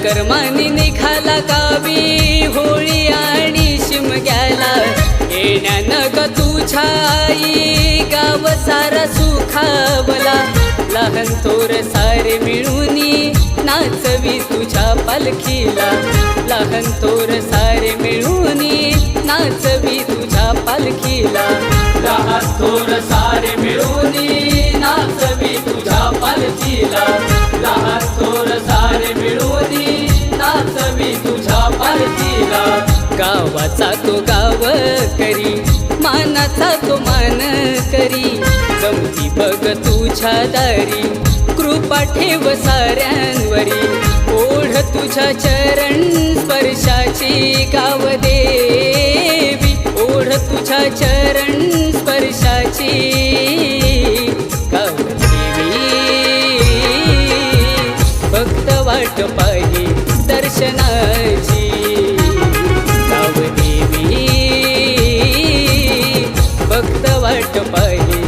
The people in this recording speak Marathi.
कर्मानी निघाला गावी होळी आणि शिमग्याला येण्यानं ग तुझ्या आई गाव सारा सुखावला लहान थोर सारे मिळूनी नाचवी तुझ्या पालखीला लहान थोर सारे मिळूनी नाचवी तुझ्या पालखीला लहान थोर सारे मिळूनी नाचवी तुझ्या पालखीला लहान थोर सारे मिळूनी नाचवी तुझ्या पालखीला गावाचा तो गाव करी मानाचा तो मान करी जमती बघ तुझ्या दारी कृपा ठेव साऱ्यांवरी ओढ तुझ्या चरण स्पर्शाची गाव देवी ओढ तुझ्या चरण स्पर्शाची गाव देवी भक्त वाट पाही दर्शनाची गाव देवी भक्त वाट पाही